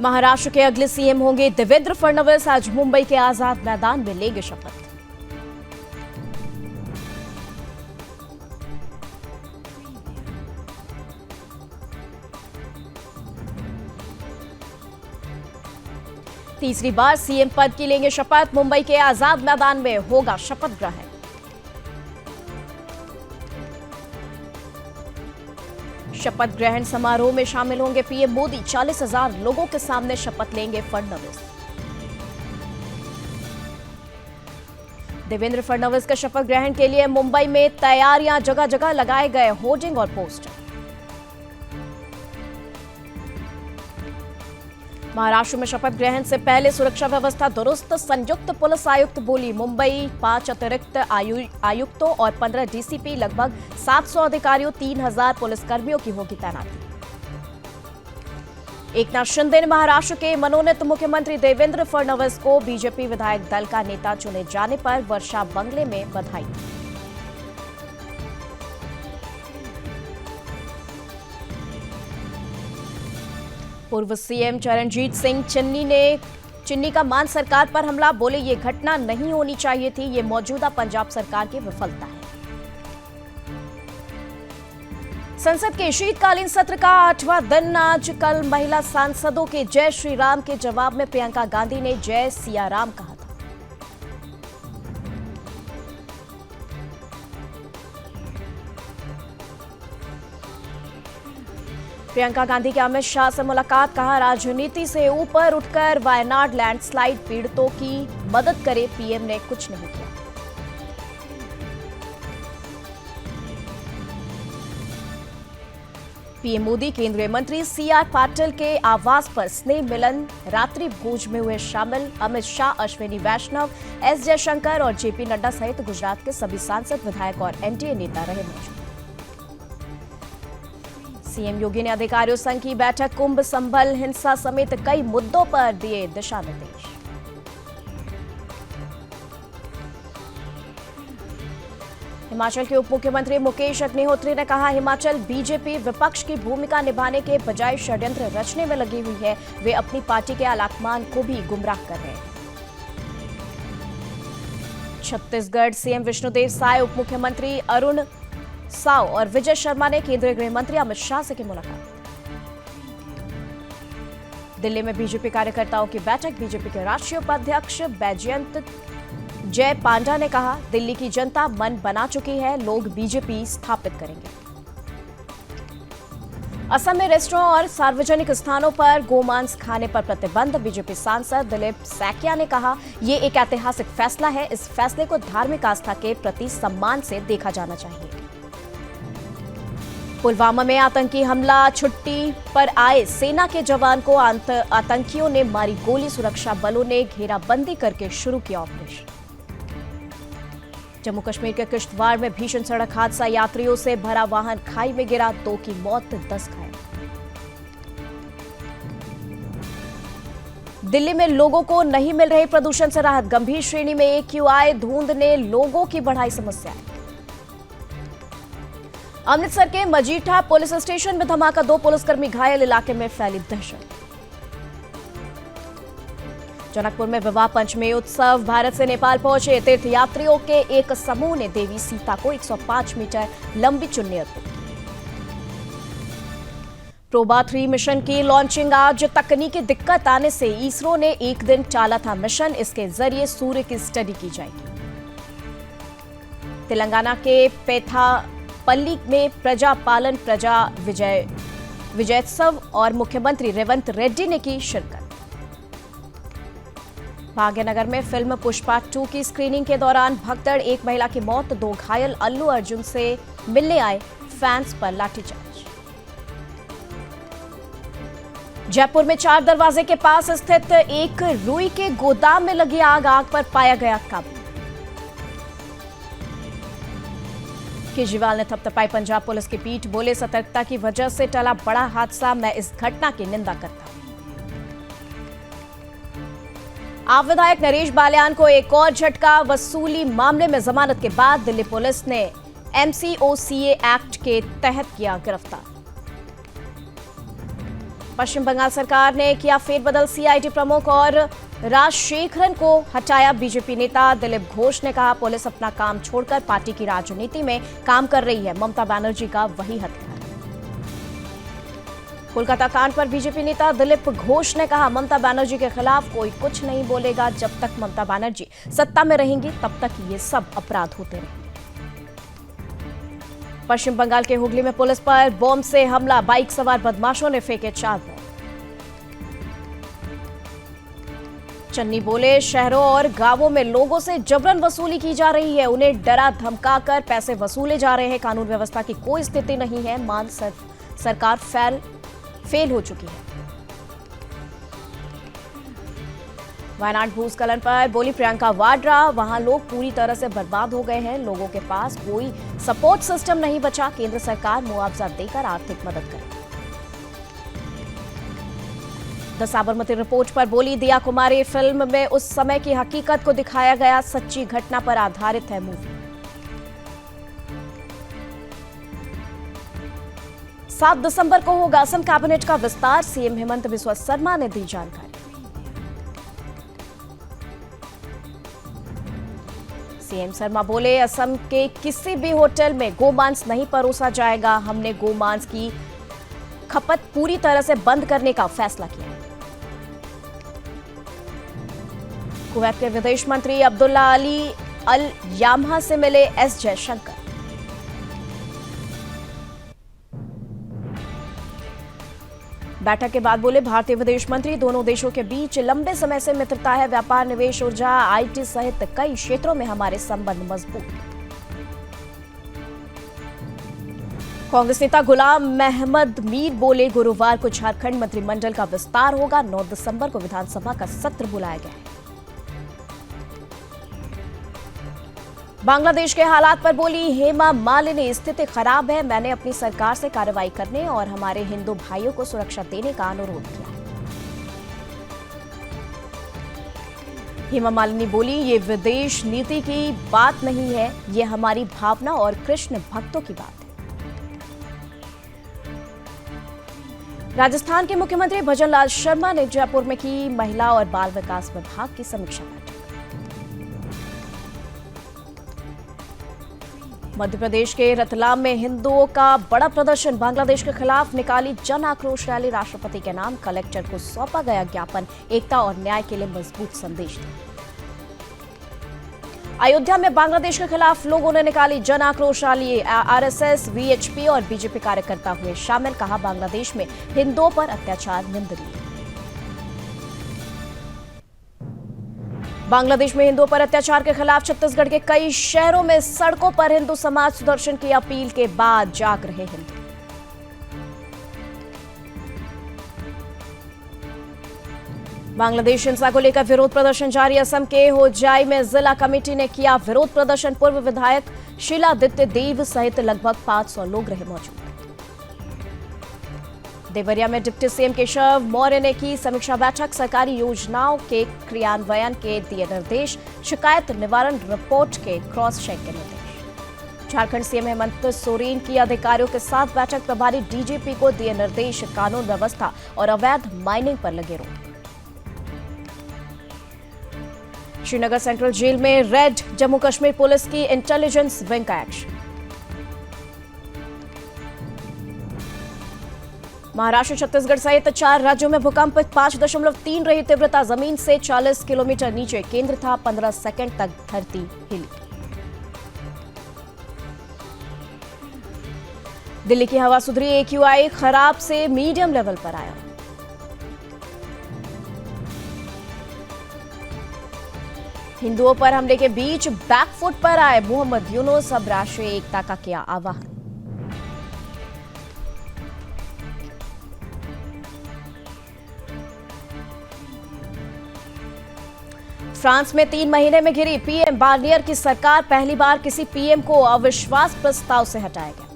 महाराष्ट्र के अगले सीएम होंगे देवेंद्र फडणवीस। आज मुंबई के आजाद मैदान में लेंगे शपथ। तीसरी बार सीएम पद की लेंगे शपथ। मुंबई के आजाद मैदान में होगा शपथ ग्रहण। शपथ ग्रहण समारोह में शामिल होंगे पीएम मोदी। 40,000 लोगों के सामने शपथ लेंगे फडणवीस। देवेंद्र फडणवीस के शपथ ग्रहण के लिए मुंबई में तैयारियां, जगह जगह लगाए गए होर्डिंग और पोस्टर। महाराष्ट्र में शपथ ग्रहण से पहले सुरक्षा व्यवस्था दुरुस्त। संयुक्त पुलिस आयुक्त बोली मुंबई 5 अतिरिक्त आयुक्तों और 15 डीसीपी, लगभग 700 अधिकारियों, 3,000 पुलिसकर्मियों की होगी तैनाती। एकनाथ शिंदे ने महाराष्ट्र के मनोनीत मुख्यमंत्री देवेंद्र फडणवीस को बीजेपी विधायक दल का नेता चुने जाने पर वर्षा बंगले में बधाई। पूर्व सीएम चरणजीत सिंह चिन्नी का मान सरकार पर हमला। बोले ये घटना नहीं होनी चाहिए थी, ये मौजूदा पंजाब सरकार की विफलता है। संसद के शीतकालीन सत्र का 8वां दिन आज। कल महिला सांसदों के जय श्री राम के जवाब में प्रियंका गांधी ने जय सिया राम कहा था। प्रियंका गांधी की अमित शाह से मुलाकात। कहा राजनीति से ऊपर उठकर वायनाड लैंडस्लाइड पीड़ितों की मदद करे, पीएम ने कुछ नहीं किया। पीएम मोदी केंद्रीय मंत्री सीआर पाटिल के आवास पर स्नेह मिलन रात्रि भोज में हुए शामिल। अमित शाह, अश्विनी वैष्णव, एस जयशंकर और जेपी नड्डा सहित गुजरात के सभी सांसद, विधायक और एनडीए नेता रहे मौजूद। सीएम योगी ने अधिकारियों संघ की बैठक। कुंभ, संभल, हिंसा समेत कई मुद्दों पर दिए दिशा निर्देश। हिमाचल के उप मुख्यमंत्री मुकेश अग्निहोत्री ने कहा हिमाचल बीजेपी विपक्ष की भूमिका निभाने के बजाय षड्यंत्र रचने में लगी हुई है। वे अपनी पार्टी के आलाकमान को भी गुमराह कर रहे हैं। छत्तीसगढ़ सीएम विष्णुदेव साय, उप मुख्यमंत्री अरुण साव और विजय शर्मा ने केंद्रीय गृह मंत्री अमित शाह से की मुलाकात। दिल्ली में बीजेपी कार्यकर्ताओं की बैठक। बीजेपी के राष्ट्रीय उपाध्यक्ष बैजयंत जय पांडा ने कहा दिल्ली की जनता मन बना चुकी है, लोग बीजेपी स्थापित करेंगे। असम में रेस्टोरेंट और सार्वजनिक स्थानों पर गोमांस खाने पर प्रतिबंध। बीजेपी सांसद दिलीप सैकिया ने कहा यह एक ऐतिहासिक फैसला है, इस फैसले को धार्मिक आस्था के प्रति सम्मान से देखा जाना चाहिए। पुलवामा में आतंकी हमला। छुट्टी पर आए सेना के जवान को आतंकियों ने मारी गोली। सुरक्षा बलों ने घेराबंदी करके शुरू किया ऑपरेशन। जम्मू कश्मीर के किश्तवाड़ में भीषण सड़क हादसा। यात्रियों से भरा वाहन खाई में गिरा, 2 की मौत, 10 घायल। दिल्ली में लोगों को नहीं मिल रही प्रदूषण से राहत। गंभीर श्रेणी में AQI धुंध ने लोगों की बढ़ाई समस्या। अमृतसर के मजीठा पुलिस स्टेशन में धमाका, 2 पुलिसकर्मी घायल। इलाके में फैली दहशत। जनकपुर में विवाह पंचमी उत्सव। भारत से नेपाल पहुंचे तीर्थयात्रियों के एक समूह ने देवी सीता को 105 मीटर लंबी चुन्नी अर्पित की। प्रोबा 3 मिशन की लॉन्चिंग आज। तकनीकी दिक्कत आने से इसरो ने एक दिन टाला था मिशन। इसके जरिए सूर्य की स्टडी की जाएगी। तेलंगाना के पेथापल्ली में प्रजा पालन प्रजा विजयोत्सव और मुख्यमंत्री रेवंत रेड्डी ने की शिरकत। भाग्यनगर में फिल्म पुष्पा 2 की स्क्रीनिंग के दौरान भगदड़, एक महिला की मौत, 2 घायल। अल्लू अर्जुन से मिलने आए फैंस पर लाठीचार्ज। जयपुर में 4 दरवाजे के पास स्थित एक रुई के गोदाम में लगी आग पर पाया गया काबू। केजरीवाल ने थपथपाई पंजाब पुलिस की पीठ। बोले सतर्कता की वजह से टला बड़ा हादसा, मैं इस घटना की निंदा करता हूं। आप विधायक नरेश बालियान को एक और झटका। वसूली मामले में जमानत के बाद दिल्ली पुलिस ने MCOCA एक्ट के तहत किया गिरफ्तार। पश्चिम बंगाल सरकार ने किया फेरबदल, सीआईडी प्रमुख और राजशेखरन को हटाया। बीजेपी नेता दिलीप घोष ने कहा, पुलिस अपना काम छोड़कर पार्टी की राजनीति में काम कर रही है, ममता बनर्जी का वही हथियार। कोलकाता कांड पर बीजेपी नेता दिलीप घोष ने कहा, ममता बनर्जी के खिलाफ कोई कुछ नहीं बोलेगा। जब तक ममता बनर्जी सत्ता में रहेंगी तब तक ये सब अपराध होते रहेंगे। पश्चिम बंगाल के हुगली में पुलिस पर बॉम्ब से हमला, बाइक सवार बदमाशों ने फेंके 4 बॉम्ब। चन्नी बोले, शहरों और गांवों में लोगों से जबरन वसूली की जा रही है, उन्हें डरा धमकाकर पैसे वसूले जा रहे हैं। कानून व्यवस्था की कोई स्थिति नहीं है, मान सरकार फेल हो चुकी है। वायनाड भूस्खलन पर बोली प्रियंका वाड्रा, वहां लोग पूरी तरह से बर्बाद हो गए हैं, लोगों के पास कोई सपोर्ट सिस्टम नहीं बचा। केंद्र सरकार मुआवजा देकर आर्थिक मदद करे। द साबरमती रिपोर्ट पर बोली दिया कुमारी, फिल्म में उस समय की हकीकत को दिखाया गया, सच्ची घटना पर आधारित है मूवी। 7 दिसंबर को होगा असम कैबिनेट का विस्तार, सीएम हेमंत बिस्वा शर्मा ने दी जानकारी। सीएम शर्मा बोले, असम के किसी भी होटल में गोमांस नहीं परोसा जाएगा, हमने गोमांस की खपत पूरी तरह से बंद करने का फैसला किया। कुवैत के विदेश मंत्री अब्दुल्ला अली अल यामहा से मिले एस जयशंकर। बैठक के बाद बोले, भारतीय विदेश मंत्री, दोनों देशों के बीच लंबे समय से मित्रता है, व्यापार, निवेश, ऊर्जा, आईटी सहित कई क्षेत्रों में हमारे संबंध मजबूत। कांग्रेस नेता गुलाम महमद मीर बोले, गुरुवार को झारखंड मंत्रिमंडल का विस्तार होगा, 9 दिसंबर को विधानसभा का सत्र बुलाया गया है। बांग्लादेश के हालात पर बोली हेमा मालिनी, स्थिति खराब है, मैंने अपनी सरकार से कार्रवाई करने और हमारे हिंदू भाइयों को सुरक्षा देने का अनुरोध किया। हेमा मालिनी बोली, ये विदेश नीति की बात नहीं है, ये हमारी भावना और कृष्ण भक्तों की बात है। राजस्थान के मुख्यमंत्री भजनलाल शर्मा ने जयपुर में की महिला और बाल विकास विभाग की समीक्षा बैठक। मध्य प्रदेश के रतलाम में हिंदुओं का बड़ा प्रदर्शन, बांग्लादेश के खिलाफ निकाली जन आक्रोश रैली, राष्ट्रपति के नाम कलेक्टर को सौंपा गया ज्ञापन, एकता और न्याय के लिए मजबूत संदेश दिया। अयोध्या में बांग्लादेश के खिलाफ लोगों ने निकाली जन आक्रोश रैली, आरएसएस, वीएचपी और बीजेपी कार्यकर्ता हुए शामिल, कहा बांग्लादेश में हिंदुओं पर अत्याचार निंदनीय। बांग्लादेश में हिंदुओं पर अत्याचार के खिलाफ छत्तीसगढ़ के कई शहरों में सड़कों पर हिंदू समाज सुदर्शन की अपील के बाद जाग रहे हिंदू। बांग्लादेश हिंसा को लेकर विरोध प्रदर्शन जारी, असम के होजाई में जिला कमेटी ने किया विरोध प्रदर्शन, पूर्व विधायक शीलादित्य देव सहित लगभग 500 लोग रहे मौजूद। देवरिया में डिप्टी सीएम केशव मौर्य ने की समीक्षा बैठक, सरकारी योजनाओं के क्रियान्वयन के दिए निर्देश, शिकायत निवारण रिपोर्ट के क्रॉस चेक के निर्देश। झारखंड सीएम हेमंत सोरेन की अधिकारियों के साथ बैठक, प्रभारी डीजीपी को दिए निर्देश, कानून व्यवस्था और अवैध माइनिंग पर लगे रोक। श्रीनगर सेंट्रल जेल में रेड, जम्मू कश्मीर पुलिस की इंटेलिजेंस विंग का एक्शन। महाराष्ट्र, छत्तीसगढ़ सहित 4 राज्यों में भूकंप, 5.3 रही तीव्रता, जमीन से 40 किलोमीटर नीचे केंद्र था, 15 सेकंड तक धरती हिली। दिल्ली की हवा सुधरी, एक्यूआई खराब से मीडियम लेवल पर आया। हिंदुओं पर हमले के बीच बैकफुट पर आए मोहम्मद यूनुस, अब राष्ट्रीय एकता का किया आह्वान। फ्रांस में 3 महीने में घिरी पीएम बार्नियर की सरकार, पहली बार किसी पीएम को अविश्वास प्रस्ताव से हटाया गया।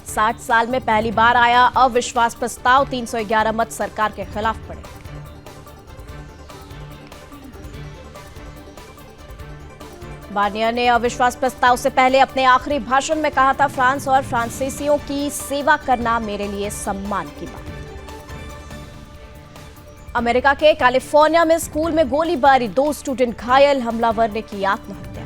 60 साल में पहली बार आया अविश्वास प्रस्ताव, 311 मत सरकार के खिलाफ पड़े। बार्नियर ने अविश्वास प्रस्ताव से पहले अपने आखिरी भाषण में कहा था, फ्रांस और फ्रांसीसियों की सेवा करना मेरे लिए सम्मान की बात। अमेरिका के कैलिफोर्निया में स्कूल में गोलीबारी, 2 स्टूडेंट घायल, हमलावर ने की आत्महत्या।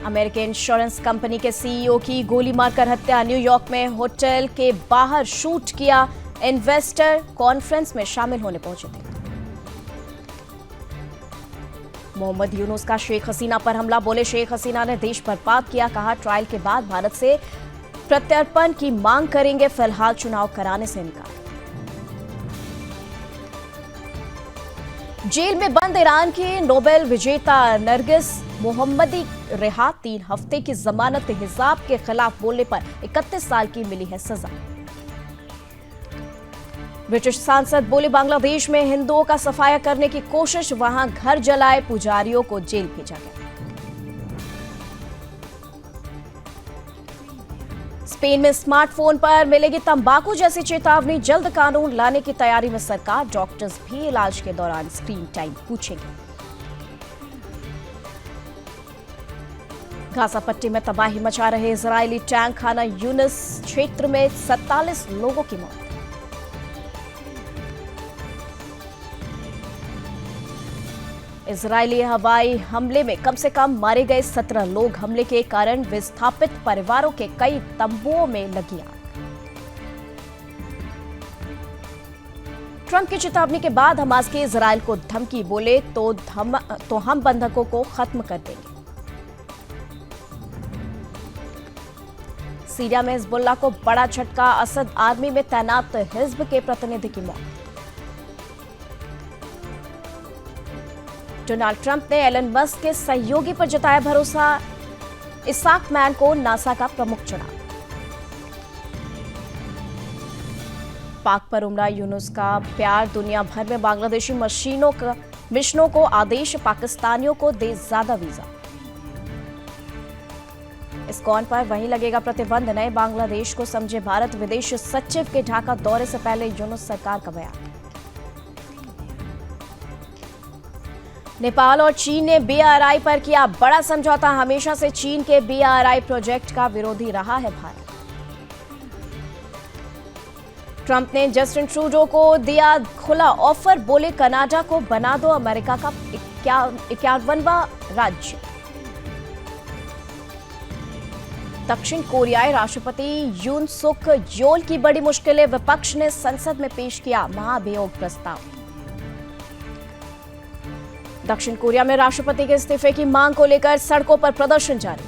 अमेरिकी इंश्योरेंस कंपनी के सीईओ की गोली मारकर हत्या, न्यूयॉर्क में होटल के बाहर शूट किया, इन्वेस्टर कॉन्फ्रेंस में शामिल होने पहुंचे थे। मोहम्मद यूनुस का शेख हसीना पर हमला, बोले शेख हसीना ने देश बर्बाद किया, कहा ट्रायल के बाद भारत से प्रत्यर्पण की मांग करेंगे, फिलहाल चुनाव कराने से इनकार। जेल में बंद ईरान की नोबेल विजेता नरगिस मोहम्मदी रिहा, 3 हफ्ते की जमानत हिजाब के खिलाफ बोलने पर 31 साल की मिली है सजा। ब्रिटिश सांसद बोले बांग्लादेश में हिंदुओं का सफाया करने की कोशिश, वहां घर जलाए पुजारियों को जेल भेजा गया। स्पेन में स्मार्टफोन पर मिलेगी तंबाकू जैसी चेतावनी, जल्द कानून लाने की तैयारी में सरकार, डॉक्टर्स भी इलाज के दौरान स्क्रीन टाइम पूछेंगे। गाजा पट्टी में तबाही मचा रहे इजरायली टैंक, खाना यूनिस क्षेत्र में 47 लोगों की मौत। इजरायली हवाई हमले में कम से कम मारे गए 17 लोग, हमले के कारण विस्थापित परिवारों के कई तंबुओं में लगी आग। ट्रंप की चेतावनी के बाद हमास के इजरायल को धमकी, बोले तो हम बंधकों को खत्म कर देंगे। सीरिया में हिजबुल्लाह को बड़ा झटका, असद आर्मी में तैनात हिज्ब के प्रतिनिधि की मौत। डोनाल्ड ट्रंप ने एलन मस्क के सहयोगी पर जताया भरोसा, इसाक मैन को नासा का प्रमुख चुना। पाक पर उमड़ा यूनुस का प्यार, दुनिया भर में बांग्लादेशी मिशनों को आदेश, पाकिस्तानियों को दे ज्यादा वीजा। इस्कॉन पर वहीं लगेगा प्रतिबंध, नए बांग्लादेश को समझे भारत, विदेश सचिव के ढाका दौरे से पहले यूनुस सरकार का बयान। नेपाल और चीन ने बीआरआई पर किया बड़ा समझौता, हमेशा से चीन के बीआरआई प्रोजेक्ट का विरोधी रहा है भारत। ट्रंप ने जस्टिन ट्रूडो को दिया खुला ऑफर, बोले कनाडा को बना दो अमेरिका का 51वां राज्य। दक्षिण कोरियाई राष्ट्रपति यून सुक योल की बड़ी मुश्किलें, विपक्ष ने संसद में पेश किया महाभियोग प्रस्ताव। दक्षिण कोरिया में राष्ट्रपति के इस्तीफे की मांग को लेकर सड़कों पर प्रदर्शन जारी।